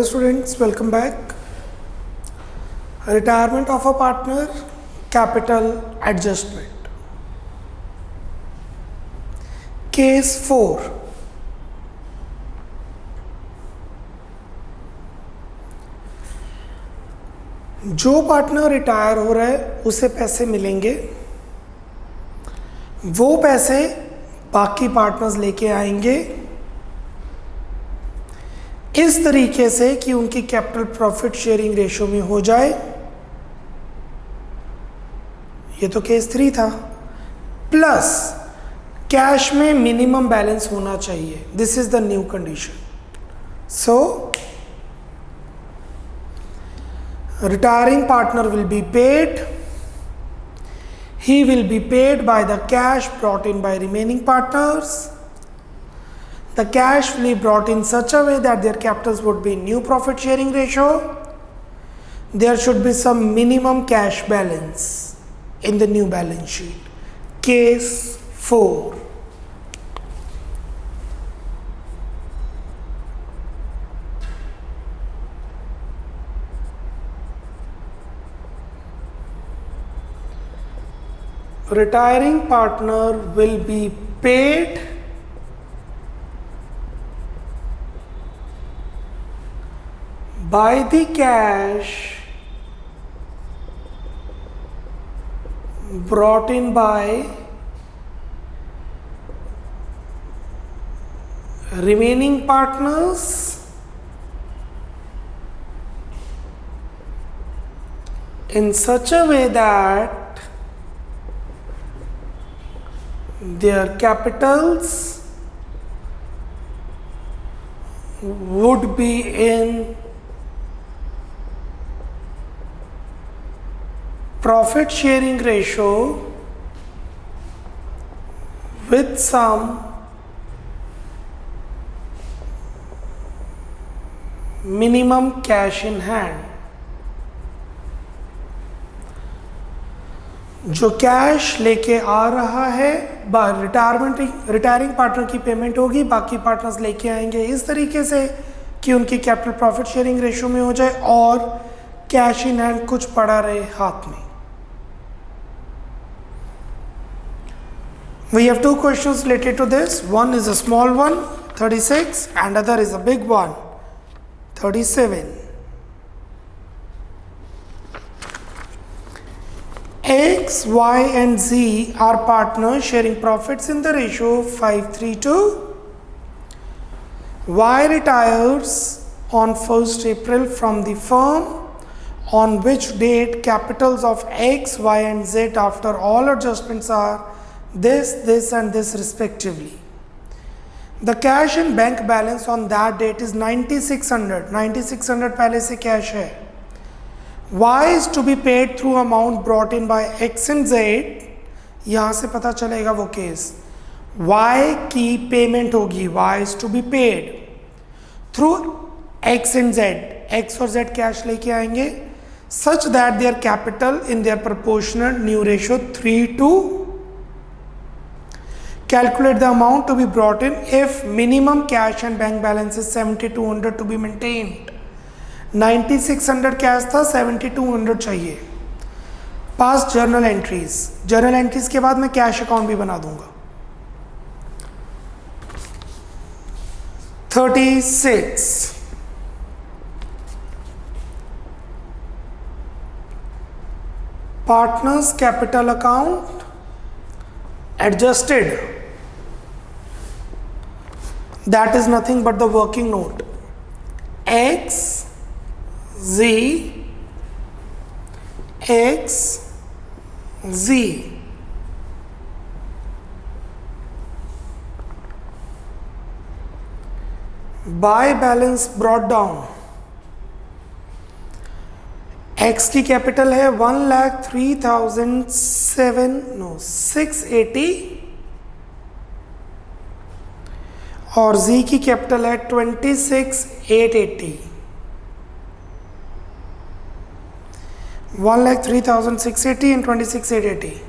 students, welcome back. Retirement of a partner, capital adjustment. Case 4. जो partner retire हो रहा है उसे पैसे मिलेंगे, वो पैसे बाकी पार्टनर्स लेके आएंगे इस तरीके से कि उनकी कैपिटल प्रॉफिट शेयरिंग रेशो में हो जाए। ये तो केस 3 था। प्लस कैश में मिनिमम बैलेंस होना चाहिए। This is the new condition. So retiring partner will be paid. He will be paid by the cash brought in by remaining partners. The cash will be brought in such a way that their capitals would be new profit sharing ratio. There should be some minimum cash balance in the new balance sheet. Case 4. Retiring partner will be paid by the cash brought in by remaining partners in such a way that their capitals would be in profit sharing ratio with some minimum cash in hand. जो cash लेके आ रहा है retiring partner की payment होगी, बाकी partners लेके आएंगे इस तरीके से कि उनकी कैपिटल प्रॉफिट शेयरिंग रेशियो में हो जाए और कैश इन हैंड कुछ पड़ा रहे हाथ में. We have 2 questions related to this. One is a small one, 36, and other is a big one, 37. X, Y and Z are partners sharing profits in the ratio 5:3:2. Y retires on 1st April from the firm, on which date capitals of X, Y and Z after all adjustments are this and this respectively. The cash and bank balance on that date is 9600. 9600 पहले से cash है. Y is to be paid through amount brought in by X and Z. यहाँ से पता चलेगा वो case. Y की payment होगी, Y is to be paid through X and Z. X और Z कैश लेके आएंगे such that their capital in their proportionate new ratio 3:2. Calculate the amount to be brought in if minimum cash and bank balance is 7200 to be maintained. 9600 cash था, 7200 चाहिए. पास journal entries के बाद मैं cash account भी बना दूंगा. 36 partners capital account adjusted, that is nothing but the working note. X Z X Z by balance brought down. X की capital है 1,03,680 और Z की कैपिटल है 26,880. 1,03,680 and 26,880.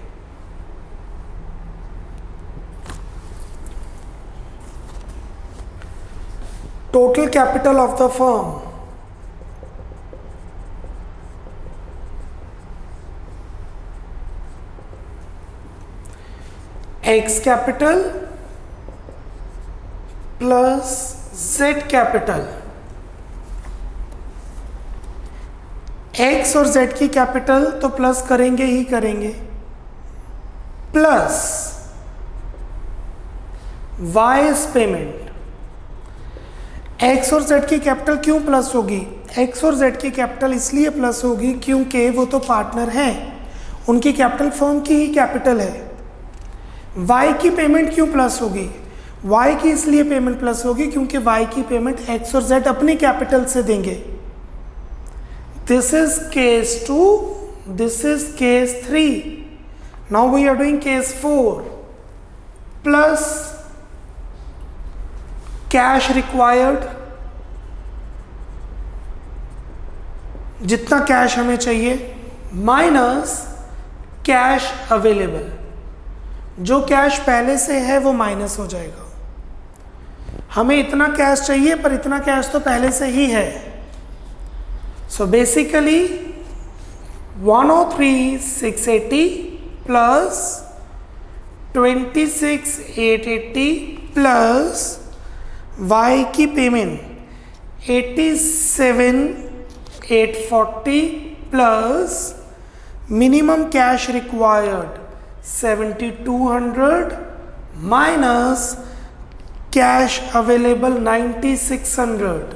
Total capital of the firm x capital plus Z capital. X और Z की capital तो plus करेंगे ही करेंगे, प्लस वाइज पेमेंट। एक्स और जेड की कैपिटल क्यों प्लस होगी? एक्स और जेड की कैपिटल इसलिए प्लस होगी क्योंकि वो तो पार्टनर हैं, उनकी कैपिटल फर्म की ही कैपिटल है। वाई की पेमेंट क्यों प्लस होगी? वाई की इसलिए पेमेंट प्लस होगी क्योंकि वाई की पेमेंट एक्स और जेड अपनी कैपिटल से देंगे। This is case 2, this is case 3। Now we are doing case 4 plus cash required, जितना कैश हमें चाहिए, माइनस कैश अवेलेबल। जो कैश पहले से है वो माइनस हो जाएगा। हमें इतना कैश चाहिए पर इतना कैश तो पहले से ही है। So basically 103,680 plus 26,880 plus Y की payment 87,840 plus minimum cash required 7,200 minus cash available 9,600।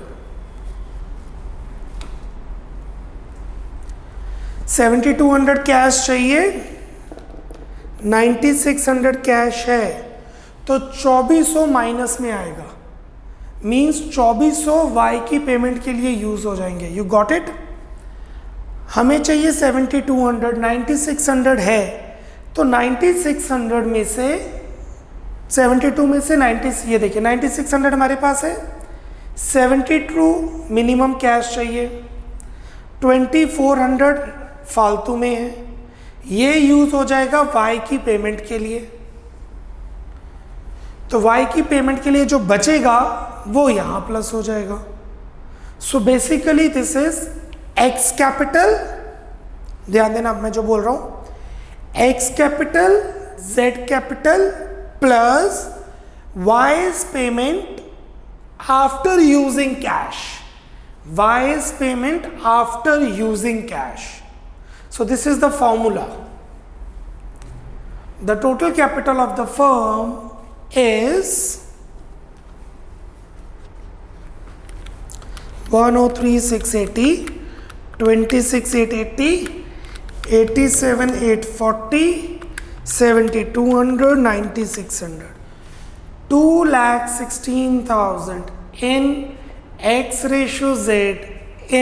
7,200 cash चाहिए, 9,600 कैश है, तो 2,400 माइनस में आएगा। मीन्स 2,400 वाई की पेमेंट के लिए यूज हो जाएंगे। You got it? हमें चाहिए 7,200, 9,600 है, तो 9,600 में से 72 में से 90, ये देखिए 9,600 हमारे पास है, 72 मिनिमम कैश चाहिए, 2,400 फालतू में है, ये यूज हो जाएगा वाई की पेमेंट के लिए। तो वाई की पेमेंट के लिए जो बचेगा वो यहां प्लस हो जाएगा। So basically this is x capital, ध्यान देना अब मैं जो बोल रहा हूं, x capital Z capital plus wise payment after using cash, wise payment after using cash. So this is the formula. The total capital of the firm is 103,680, 26,880, 87,840, 7,200, 9,600. 2,16,000 in X ratio Z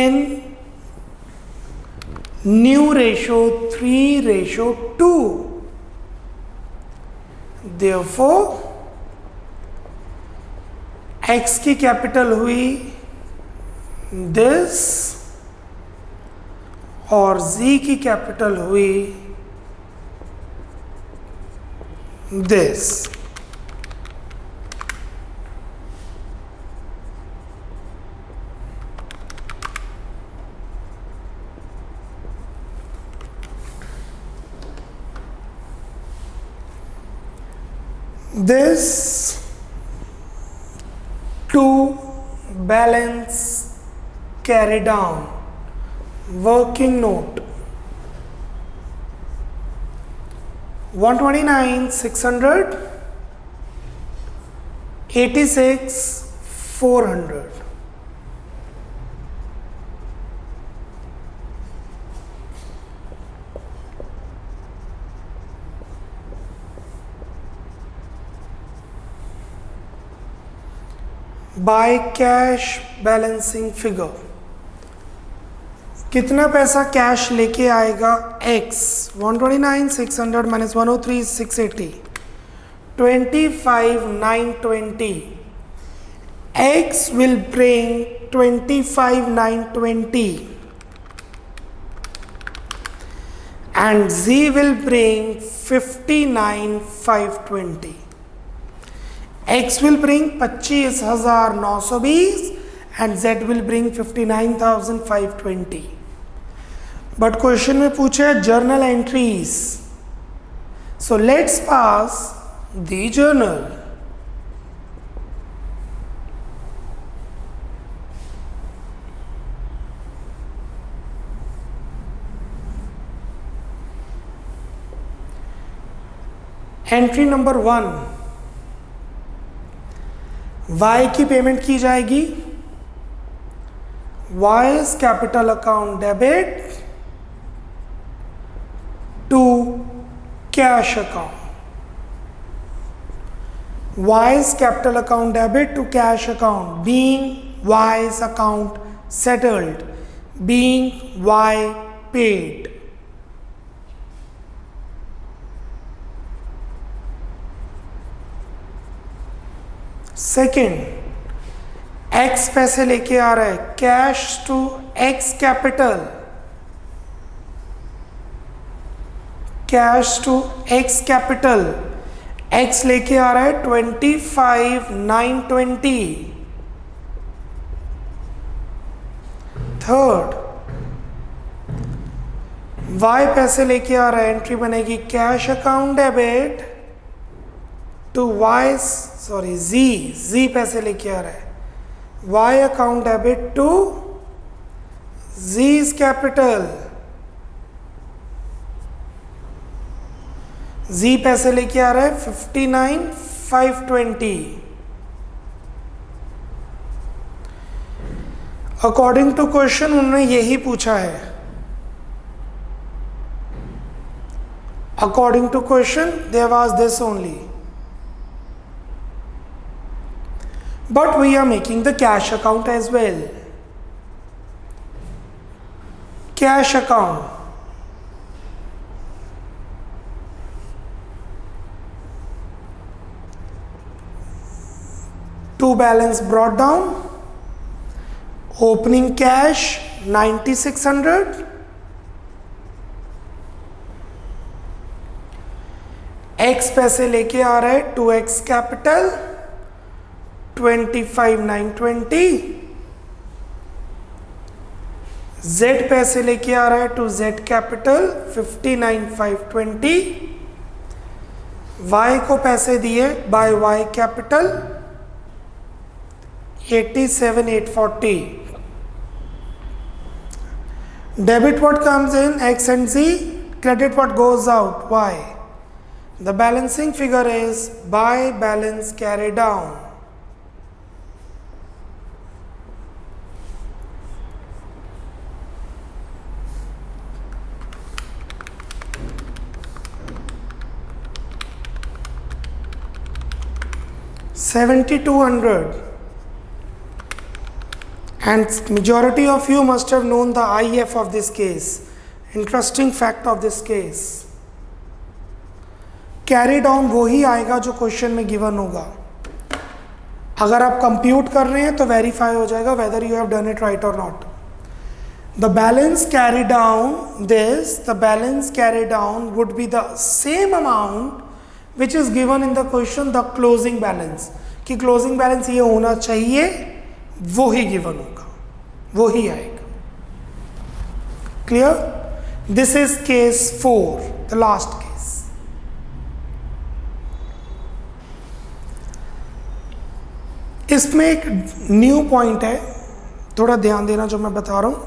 in new ratio 3:2। Therefore X की capital हुई this और Z की capital हुई this. This to balance carry down working note 129,600, 86,400। By cash balancing figure, कितना पैसा cash लेके आएगा X? 129,600 minus 103,680, 25,920। X will bring 25,920 and Z will bring 59,520. X will bring 25,920 and Z will bring 59,520. But question में पूछा है journal entries. So let's pass the journal. Entry number 1, Y की payment की जाएगी. Y's capital account debit to cash account. Y's capital account debit to cash account, being Y's account settled, being Y paid. Second, X पैसे लेके आ रहा है, cash to X capital, cash to X capital. X लेके आ रहा है 25,920. Third, Y पैसे लेके आ रहा है, एंट्री बनेगी cash account debit to Z पैसे लेके आ रहा है, Y account debit to Z's capital. Z पैसे लेके आ रहा है 59,520. अकॉर्डिंग टू क्वेश्चन उन्होंने यही पूछा है. According to question they was this only, but we are making the cash account as well. Cash account, to balance brought down, opening cash 9,600, X पैसे लेके आ रहा है 2X कैपिटल 25,920, Z पैसे लेके आ रहा है टू Z कैपिटल 59,520, Y को पैसे दिए by Y capital 87,840. Debit what comes in X and Z, credit what goes out Y. The balancing figure is by balance carry down. $7,200. And majority of you must have known the IF of this case. Interesting fact of this case. Carry down वो ही आएगा जो question में given होगा. अगर आप compute कर रहे हैं तो वेरीफाई हो जाएगा whether you have done it right or not. The balance carry down the balance carry down would be the same amount which is given in the question, the closing balance. कि closing balance ये होना चाहिए, वो ही given होगा, वो ही आएगा. Clear? This is case 4, the last case. इसमें एक न्यू पॉइंट है, थोड़ा ध्यान देना जो मैं बता रहा हूं.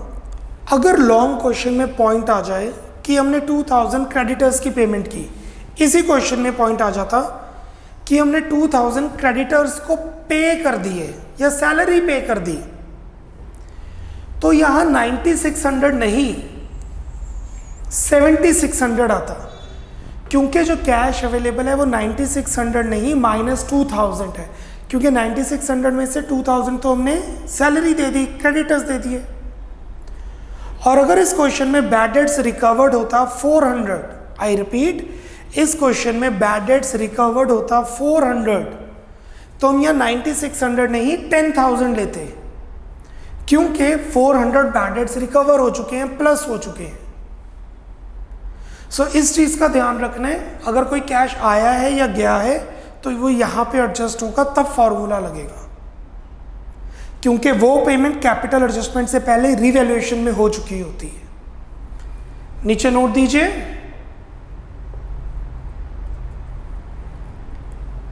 अगर लॉन्ग क्वेश्चन में पॉइंट आ जाए कि हमने 2000 क्रेडिटर्स की पेमेंट की, इसी क्वेश्चन में पॉइंट आ जाता कि हमने 2000 क्रेडिटर्स को पे कर दिए या सैलरी पे कर दी, तो यहां 9600 नहीं 7600 आता, क्योंकि जो कैश अवेलेबल है वो 9600 नहीं -2000 है, क्योंकि 9600 में से 2000 तो हमने सैलरी दे दी, क्रेडिटर्स दे दिए. और अगर इस क्वेश्चन में बैड डेट्स रिकवर्ड होता 400, आई रिपीट, इस क्वेश्चन में बैड डेट्स रिकवर्ड होता 400, तो हम यहाँ 9600 नहीं 10,000 लेते, क्योंकि 400 बैड डेट्स रिकवर हो चुके हैं, प्लस हो चुके हैं. सो इस चीज का ध्यान रखना है. अगर कोई कैश आया है या गया है तो वो यहाँ पे एडजस्ट होगा, तब फॉर्मूला लगेगा, क्योंकि वो पेमेंट कैपिटल एडजस्टमेंट से पहले रिवैल्यूएशन में हो चुकी होती है. नीचे नोट दीजिए,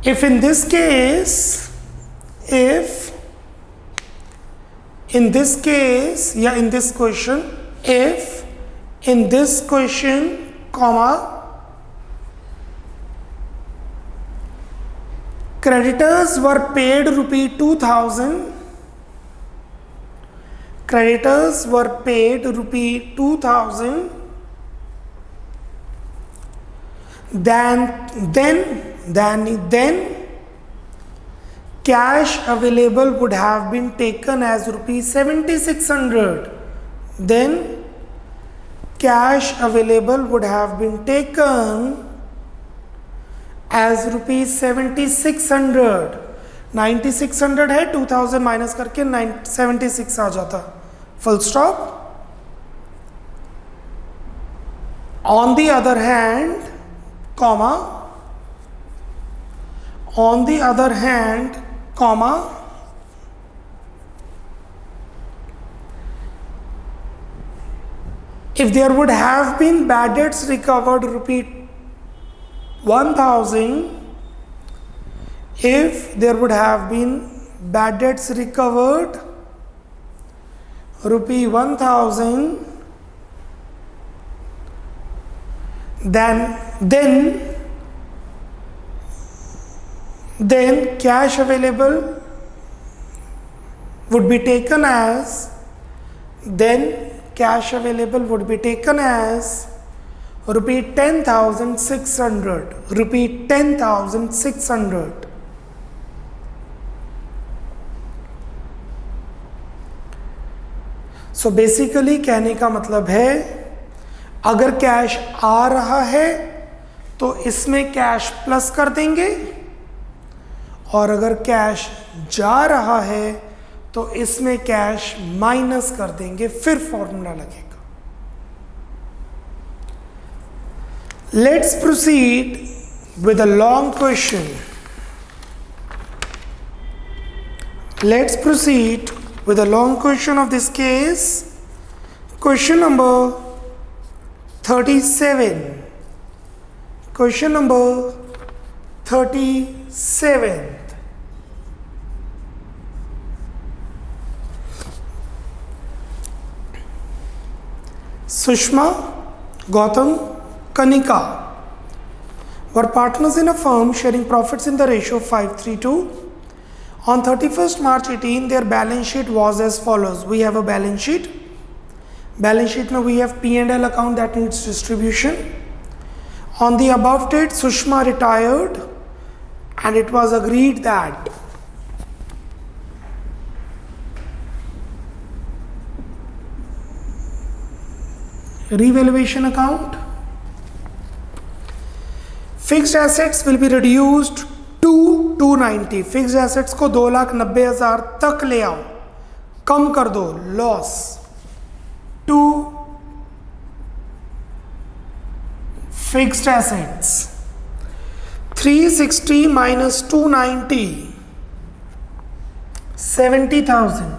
If in this case, if in this case, yeah, in this question, if in this question, comma, creditors were paid rupee 2000, creditors were paid rupee 2000, then cash available would have been taken as rupees 7600. Then cash available would have been taken as rupees 7600. 9600 है, 2000 minus करके 76 आ जाता, full stop. On the other hand, comma, on the other hand, comma, if there would have been bad debts recovered rupee 1000, if there would have been bad debts recovered rupee 1000, then cash available would be taken as, rupee 10,600, rupee 10,600. So basically कहने का मतलब है, अगर cash आ रहा है तो इसमें cash plus कर देंगे, और अगर कैश जा रहा है तो इसमें कैश माइनस कर देंगे, फिर फॉर्मूला लगेगा. Let's proceed with a long question. Let's proceed with a long question of this case. Question number 37. Question number 37. Sushma, Gautam, Kanika were partners in a firm sharing profits in the ratio of 5:3:2. On 31st March 18, their balance sheet was as follows. We have a balance sheet. Balance sheet में we have P&L account that needs distribution. On the above date, Sushma retired and it was agreed that revaluation account, fixed assets will be reduced to 290. Fixed assets को 2,90,000 तक ले आओ, कम कर दो, loss to fixed assets. 360 minus 290, 70,000.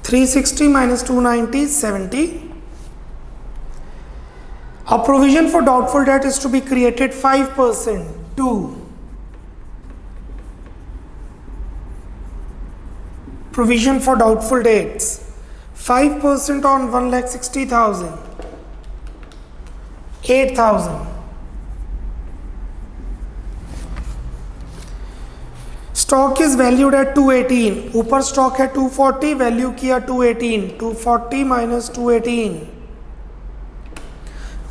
360 minus 290, 70. A provision for doubtful debt is to be created 5% to provision for doubtful debts, 5% on 1,60,000, 8,000. Stock is valued at 218. ऊपर stock है 240, value किया 218. 240 माइनस 218,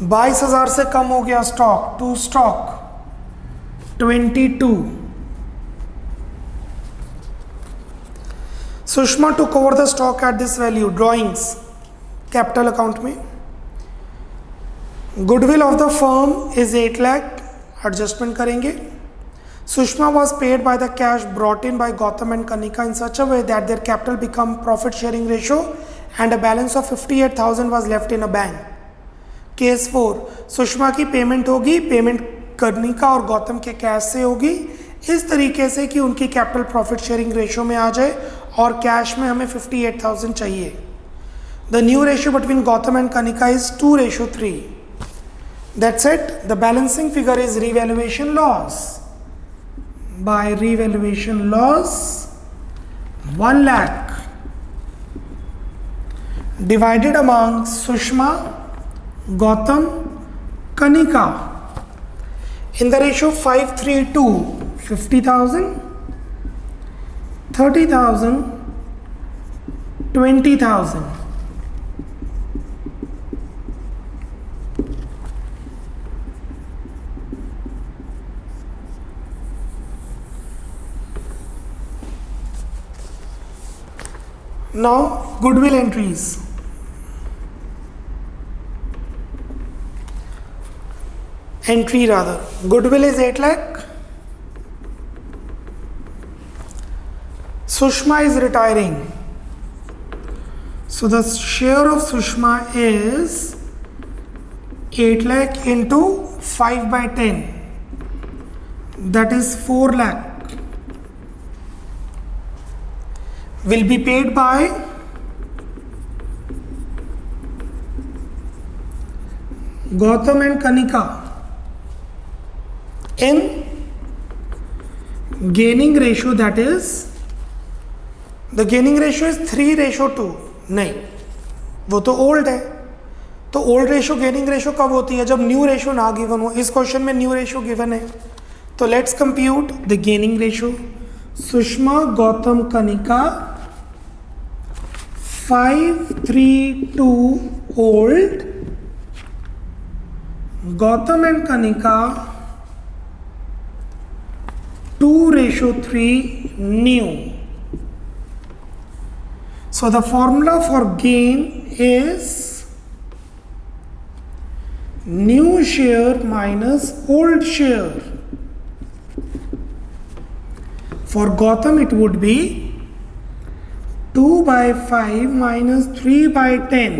22,000 से कम हो गया stock. To stock 22. Sushma took over the stock at this value. Drawings capital account में. Goodwill of the firm is 8 lakh. Adjustment करेंगे. Sushma was paid by the cash brought in by Gautam and Kanika in such a way that their capital become profit sharing ratio and a balance of 58,000 was left in a bank. Case 4. Sushma की payment होगी, payment Kanika और गौतम के cash से होगी, इस तरीके से कि उनकी कैपिटल प्रॉफिट शेयरिंग रेशियो में आ जाए और कैश में हमें 58,000 चाहिए. The new ratio between Gautam and Kanika is 2:3. That's it. The balancing figure is revaluation loss. By revaluation loss, 1 lakh divided among Sushma, Gautam, Kanika in the ratio 5:3:2, 50,000, 30,000, 20,000. Now, goodwill entries. Goodwill is 8 lakh. Sushma is retiring. So the share of Sushma is 8 lakh into 5/10. That is 4 lakh. Will be paid by Gautam and Kanika in gaining ratio, that is the gaining ratio is 3:2. नहीं, वो तो old है. तो old ratio gaining ratio कब होती है? जब new ratio ना गिवन हो. इस क्वेश्चन में न्यू रेशो गिवन है. तो let's compute the gaining ratio. Sushma, Gautam, Kanika 5:3:2 old, Gautam and Kanika 2:3 new. So the formula for gain is new share minus old share. For Gautam it would be 2/5 minus 3/10.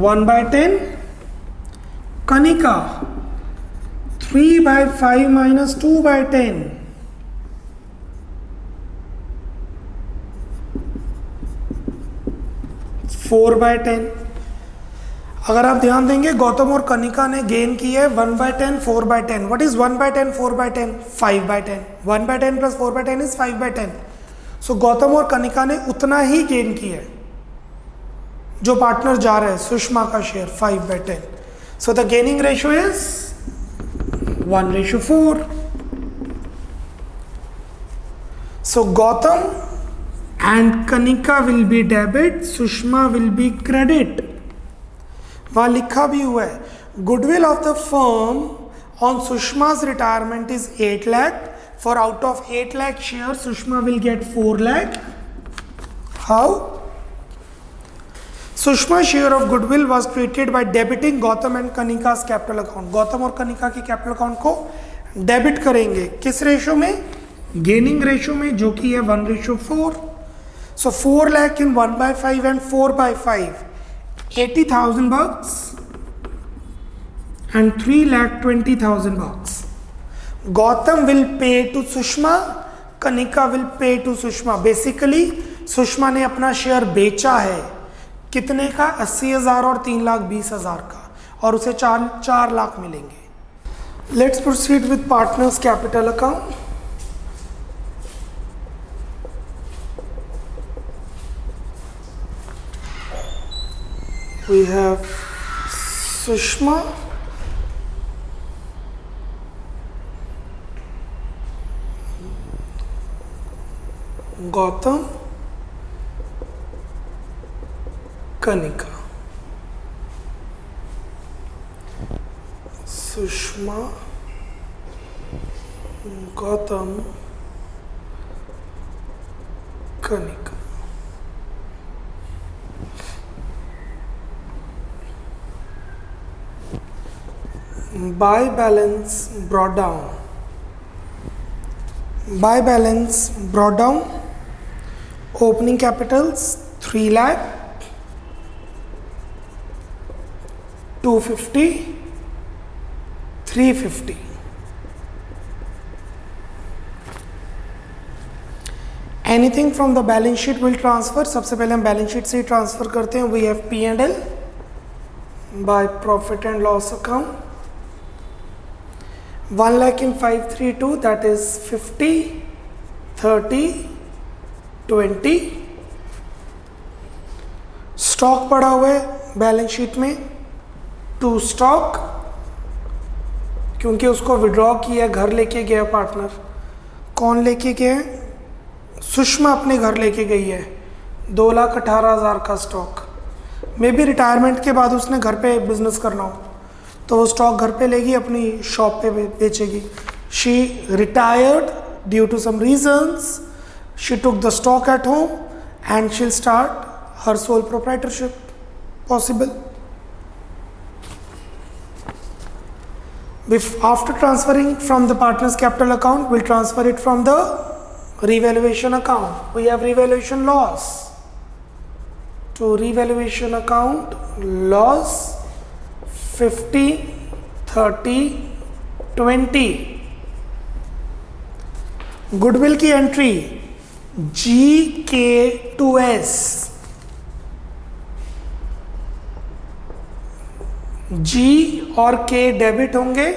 One by 10. Kanika 3/5 minus 2/10. 4/10. अगर आप ध्यान देंगे गौतम और कनिका ने gain की है 1/10, 4/10. What is 1/10, 4/10? 5/10. 1/10 plus 4/10 is 5/10. सो गौतम और कनिका ने उतना ही गेन किया है जो पार्टनर जा रहे हैं. सुषमा का share 5/10. So the gaining ratio is 1:4. So Gautam and Kanika will be debit, Sushma will be credit. वहां लिखा भी हुआ है goodwill of the firm on Sushma's retirement is 8 lakh. For out of 8 lakh share Sushma will get 4 lakh. How? Sushma share of goodwill was created by debiting Gautam and Kanika's capital account. Gautam और कनिका के capital account को debit करेंगे. किस रेशो में? Gaining ratio में, जो कि है 1:4. सो 4 lakh in 1/5 and 4/5, 80,000 bucks and 3,20,000 bucks. Gautam will pay to Sushma, Kanika will pay to Sushma. Basically Sushma ने अपना शेयर बेचा है कितने का? 80,000 और 3,20,000 का, और उसे 4 लाख मिलेंगे. Let's proceed with partners capital account. We have Sushma, Gautam, Kanika. Sushma, Gautam, Kanika. Buy balance brought down. Buy balance brought down. Opening capitals 3 lakh, 250, 350. Anything from the balance sheet will transfer. सबसे पहले हम balance sheet से ही transfer करते हैं. We have P and L by profit and loss account. 1 lakh in 532, that is 50, 30, 20. Stock पड़ा हुआ है balance sheet में, टू स्टॉक, क्योंकि उसको विड्रॉ किया, घर लेके गया पार्टनर. कौन लेके गया? सुषमा अपने घर लेके गई है 2,18,000 का स्टॉक. मे बी रिटायरमेंट के बाद उसने घर पे बिजनेस करना हो तो वो स्टॉक घर पे लेगी, अपनी शॉप पे बेचेगी. She retired due to some reasons. She took the stock at home and she'll start her sole proprietorship. Possible. After transferring from the partner's capital account, we'll transfer it from the revaluation account. We have revaluation loss. To revaluation account, loss 50, 30, 20. Goodwill की entry GK2S. G और K debit होंगे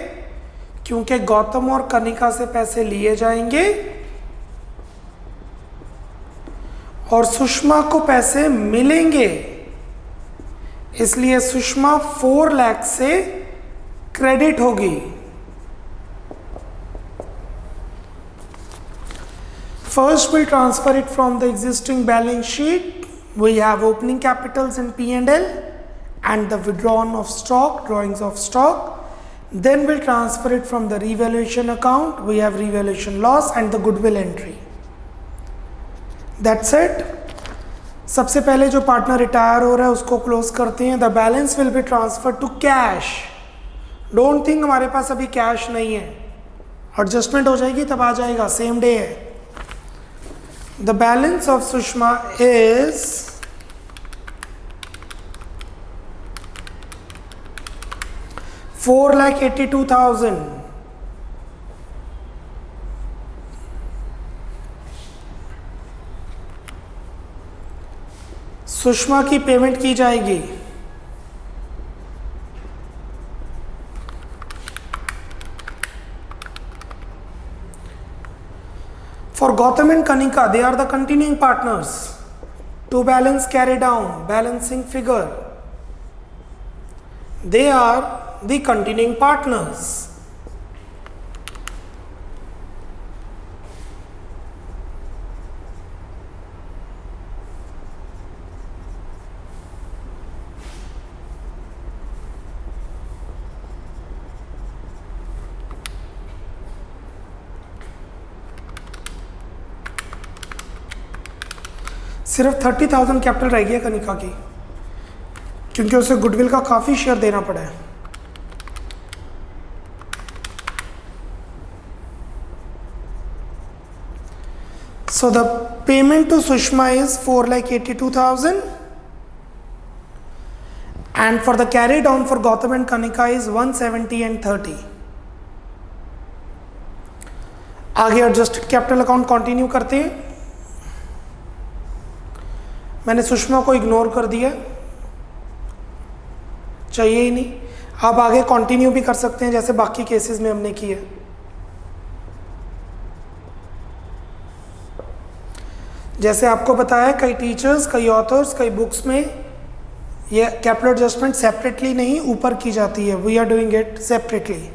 क्योंकि गौतम और कनिका से पैसे लिए जाएंगे और सुषमा को पैसे मिलेंगे, इसलिए सुषमा 4 लाख से क्रेडिट होगी. First we'll transfer it from the existing balance sheet. We have opening capitals in P&L and the withdrawn of stock, drawings of stock. Then we'll transfer it from the revaluation account. We have revaluation loss and the goodwill entry. That's it. सबसे पहले जो partner retire हो रहा है उसको close करते हैं. The balance will be transfer to cash. Don't think हमारे पास अभी कैश नहीं है, एडजस्टमेंट हो जाएगी तब आ जाएगा, सेम डे है. The balance of Sushma is 4,82,000. Sushma की पेमेंट की जाएगी. For Gautam and Kanika, they are the continuing partners. To balance carry down, balancing figure. They are the continuing partners. सिर्फ 30,000 कैपिटल रह गया कनिका की, क्योंकि उसे गुडविल का काफी शेयर देना पड़ा है. So the payment to Sushma is 4,82,000 and for the carry down for Gautam and Kanika is 170 and 30. आगे एडजस्टेड कैपिटल अकाउंट कंटिन्यू करते हैं. मैंने सुषमा को इग्नोर कर दिया, चाहिए ही नहीं. आप आगे कंटिन्यू भी कर सकते हैं जैसे बाकी केसेस में हमने किया. जैसे आपको बताया कई टीचर्स, कई ऑथर्स, कई बुक्स में ये कैपिटल एडजस्टमेंट सेपरेटली नहीं ऊपर की जाती है. We are doing it separately.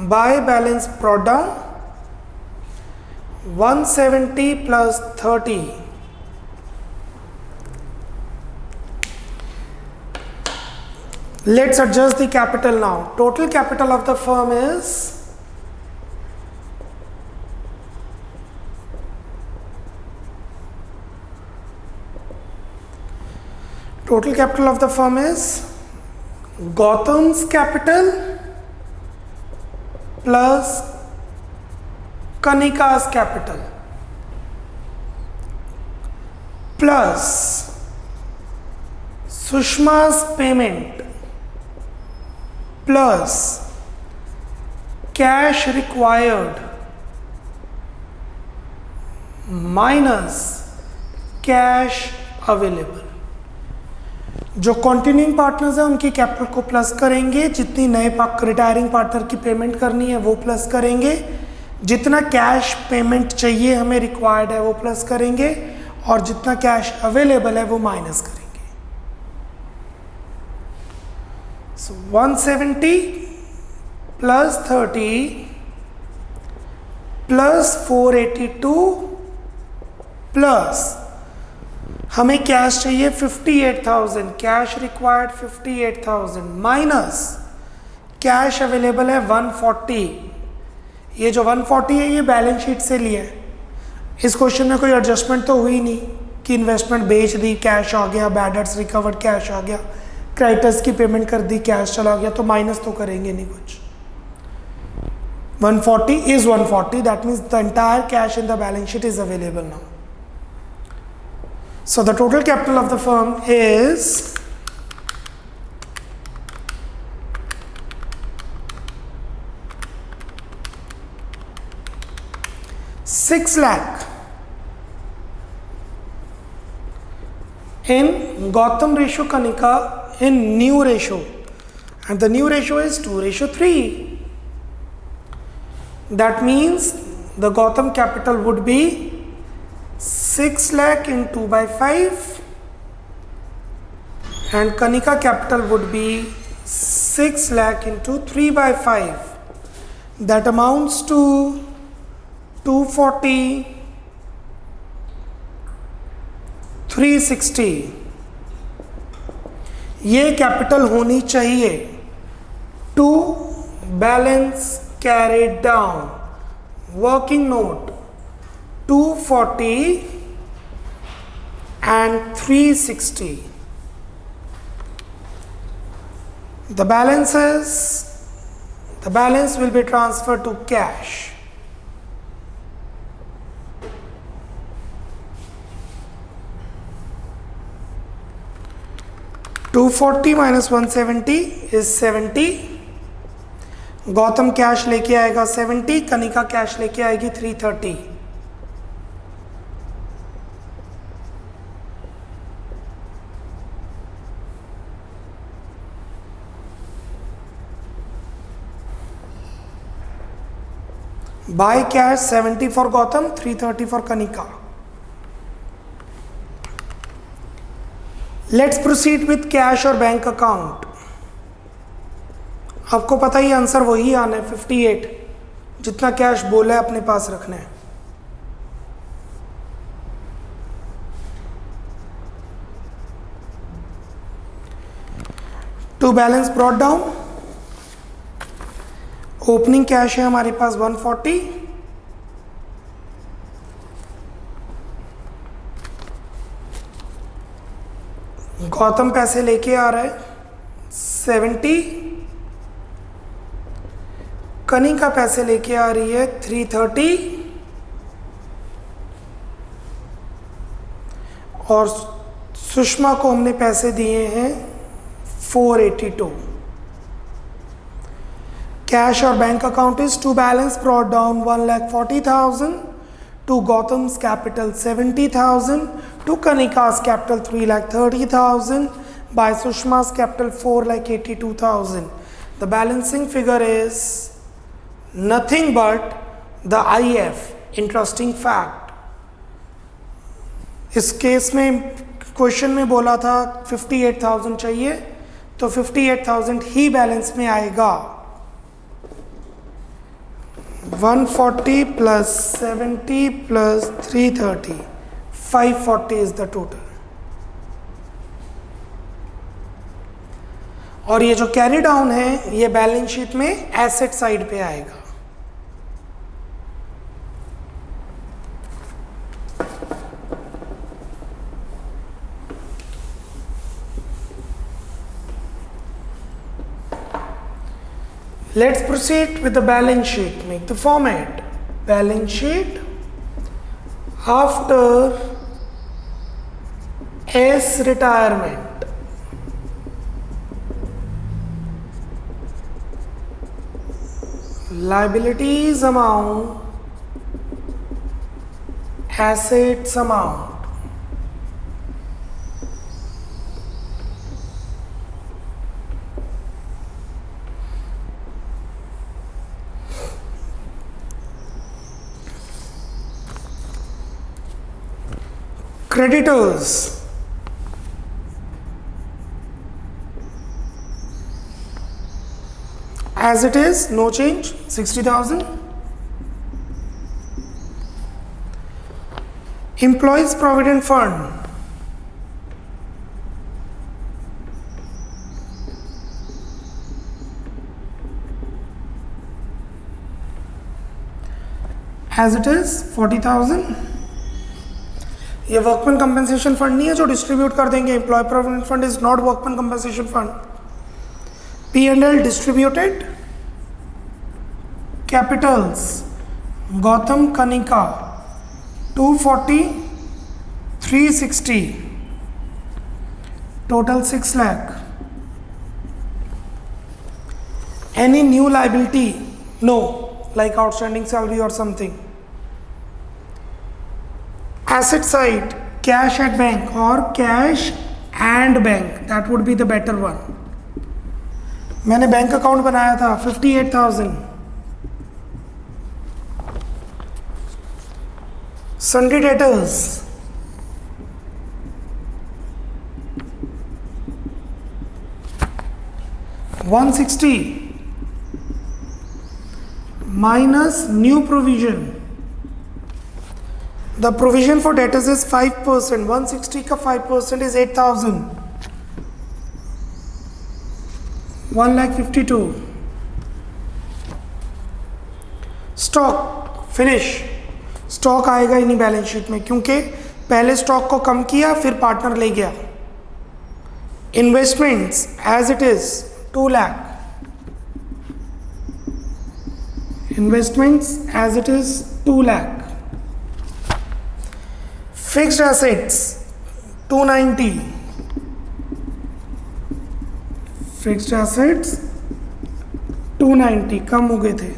By balance brought down 170 plus 30. Let's adjust the capital now. Total capital of the firm is Gautam's capital plus Kanika's capital plus Sushma's payment plus cash required minus cash available. जो continuing partners हैं उनकी capital को plus करेंगे, जितनी नए retiring partner की payment करनी है वो प्लस करेंगे, जितना कैश पेमेंट चाहिए हमें रिक्वायर्ड है वो प्लस करेंगे, और जितना कैश अवेलेबल है वो माइनस करेंगे। सो 170 प्लस 30 प्लस 482 प्लस हमें कैश चाहिए 58,000, cash required 58,000 minus cash available है 140। ये जो 140 है ये बैलेंस शीट से लिया है। इस क्वेश्चन में कोई एडजस्टमेंट तो हुई नहीं कि इन्वेस्टमेंट बेच दी कैश आ गया, बैड डेट्स रिकवर्ड कैश आ गया, क्रेडिटर्स की पेमेंट कर दी कैश चला गया, तो माइनस तो करेंगे नहीं कुछ। 140 is 140, that means the entire cash in the balance sheet is available now. So the total capital of the firm is 6 lakh in Gotham ratio Kanika in new ratio, and the new ratio is 2:3. That means the Gotham capital would be 6 lakh in 2/5 and Kanika capital would be 6 lakh into 3/5. That amounts to 240, 360. ये capital होनी चाहिए to balance carried down. Working note 240 and 360. The balance will be transferred to cash. $240 minus 170 is 70. Gautam cash लेके आएगा 70, Kanika cash लेके आएगी 330। By cash 70 for Gautam, 330 for Kanika. Let's proceed with cash और bank account. आपको पता ही आंसर वही आना है 58, जितना कैश बोला है अपने पास रखना है। To balance brought down, opening cash है हमारे पास 140, गौतम पैसे लेके आ रहा है 70, कनिका पैसे लेके आ रही है 330 और सुषमा को हमने पैसे दिए हैं 482। कैश और bank account is to balance brought down 1,40,000 to Gautam's capital 70,000 to Kanika's capital 3,30,000 by Sushma's capital 4,82,000. The balancing figure is nothing but the IF. Interesting fact. इस केस में क्वेश्चन में बोला था 58,000 चाहिए, तो 58,000 ही बैलेंस में आएगा। 140 plus 70 plus 330, 540 is the total. और ये जो कैरी डाउन है ये बैलेंस शीट में एसेट साइड पे आएगा। Let's proceed with the balance sheet. Make the format. Balance sheet after S retirement. Liabilities amount assets amount. Creditors. As it is, no change, 60,000. Employees Provident Fund. As it is, 40,000. ये workman compensation fund नहीं है जो distribute कर देंगे. Employ provident fund is not workman compensation fund. P&L distributed. Capitals Gautam Kanika 240, 360, total 6 lakh. Any new liability? No, like outstanding salary or something. Asset side, cash at bank or cash and bank, that would be the better one. मैंने bank account बनाया था 58,000. Sundry debtors, $160 minus new provision. The provision for debtors is 5%. 160 का 5% is 8,000. 1,52,000. Stock finish. Stock आएगा ही नहीं balance sheet में क्योंकि पहले stock को कम किया फिर पार्टनर ले गया. Investments as it is 2 lakh. Investments as it is 2 lakh. Fixed assets 290. Fixed assets 290 कम हो गए थे.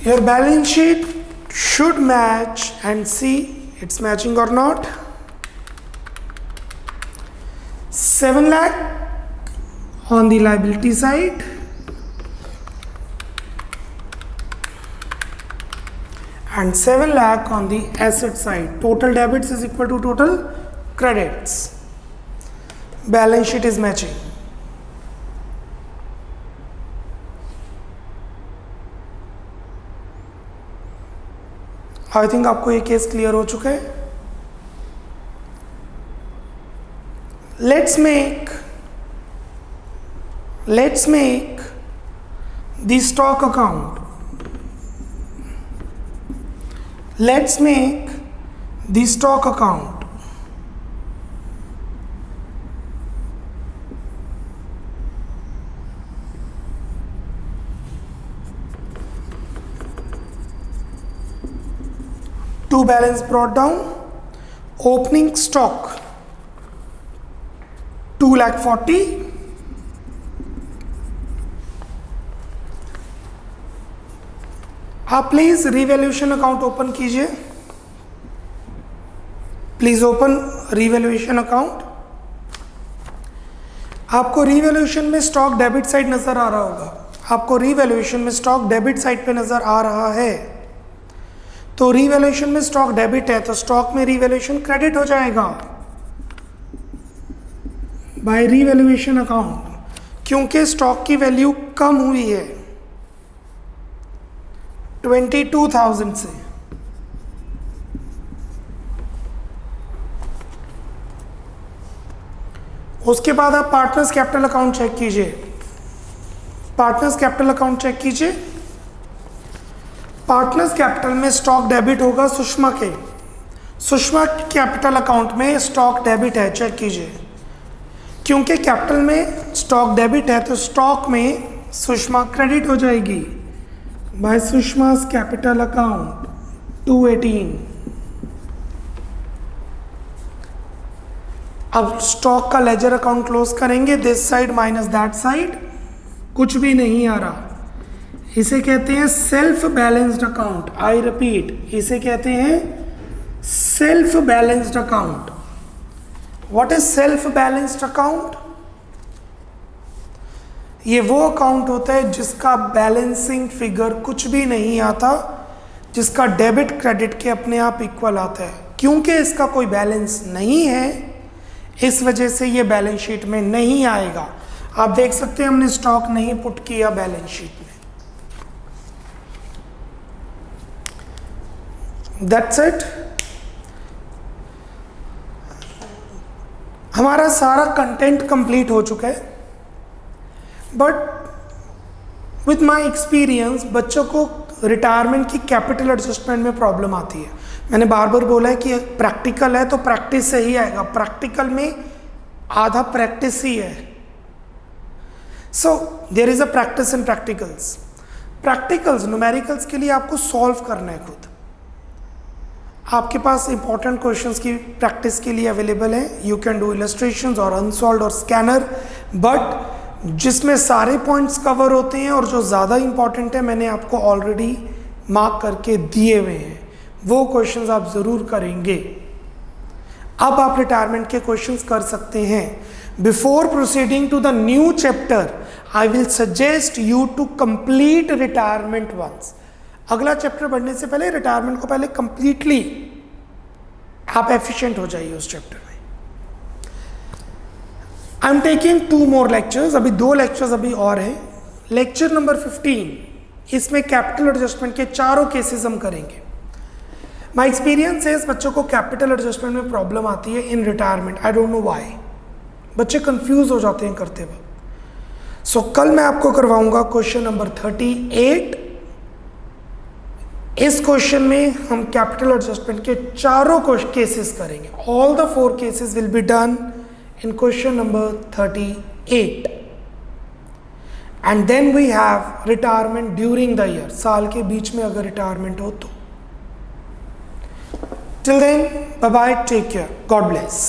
Your balance sheet should match and see it's matching or not. 7 lakh on the liability side and 7 lakh on the asset side. Total debits is equal to total credits. Balance sheet is matching. I think आपको ये case clear हो चुका है. Let's make the stock account. Let's make the stock account. To balance brought down. Opening stock 2,40,000. आप please revaluation account open कीजिए. Please open revaluation account. आपको revaluation में stock debit side नजर आ रहा होगा. आपको रिवैल्यूएशन में स्टॉक डेबिट साइड पे नजर आ रहा है. तो रिवैल्यूएशन में स्टॉक डेबिट है तो स्टॉक में रिवैल्यूएशन क्रेडिट हो जाएगा बाय रिवैल्यूएशन अकाउंट, क्योंकि स्टॉक की वैल्यू कम हुई है 22,000 से. उसके बाद आप पार्टनर्स कैपिटल अकाउंट चेक कीजिए. पार्टनर्स कैपिटल अकाउंट चेक कीजिए. पार्टनर्स कैपिटल में स्टॉक डेबिट होगा सुषमा के. सुषमा कैपिटल अकाउंट में स्टॉक डेबिट है, चेक कीजिए. क्योंकि कैपिटल में स्टॉक डेबिट है तो स्टॉक में सुषमा क्रेडिट हो जाएगी बाय सुषमा's कैपिटल अकाउंट 218. अब स्टॉक का लेजर अकाउंट क्लोज करेंगे. This side minus that side, कुछ भी नहीं आ रहा. इसे कहते हैं self balanced account. I repeat, इसे कहते हैं self balanced account. What is self balanced account? ये वो अकाउंट होता है जिसका बैलेंसिंग फिगर कुछ भी नहीं आता, जिसका डेबिट क्रेडिट के अपने आप इक्वल आता है। क्योंकि इसका कोई बैलेंस नहीं है, इस वजह से ये बैलेंस शीट में नहीं आएगा। आप देख सकते हैं हमने स्टॉक नहीं पुट किया बैलेंस शीट में। That's it. हमारा सारा कंटेंट कंप्लीट हो चुका है, बट विथ माई एक्सपीरियंस बच्चों को रिटायरमेंट की कैपिटल एडजस्टमेंट में प्रॉब्लम आती है। मैंने बार बार बोला है कि प्रैक्टिकल है तो प्रैक्टिस से ही आएगा। प्रैक्टिकल में आधा प्रैक्टिस ही है। So there is a practice in practicals. Practicals numericals के लिए आपको सॉल्व करना है खुद। आपके पास इंपॉर्टेंट क्वेश्चंस की प्रैक्टिस के लिए अवेलेबल है। यू कैन डू इलस्ट्रेशंस और अनसॉल्व्ड और स्कैनर, बट जिसमें सारे पॉइंट्स कवर होते हैं और जो ज़्यादा इंपॉर्टेंट है मैंने आपको ऑलरेडी मार्क करके दिए हुए हैं, वो क्वेश्चंस आप ज़रूर करेंगे। अब आप रिटायरमेंट के क्वेश्चंस कर सकते हैं। Before proceeding to the new chapter I will suggest you to complete retirement once. अगला चैप्टर बढ़ने से पहले रिटायरमेंट को पहले कंप्लीटली आप एफिशिएंट हो जाइए उस चैप्टर में। I am taking 2 more lectures. अभी 2 लेक्चर्स अभी और हैं। लेक्चर नंबर 15, इसमें कैपिटल एडजस्टमेंट के चारों केसेस हम करेंगे। माई एक्सपीरियंस है, इस बच्चों को कैपिटल एडजस्टमेंट में प्रॉब्लम आती है in retirement. I don't know why, बच्चे कंफ्यूज हो जाते हैं करते वक्त। सो कल मैं आपको करवाऊंगा क्वेश्चन नंबर 38। इस क्वेश्चन में हम कैपिटल एडजस्टमेंट के चारों केसेस करेंगे। All the 4 cases will be done in question number 38। And then we have retirement during the year. साल के बीच में अगर रिटायरमेंट हो तो। Till then, bye bye, take care, God bless.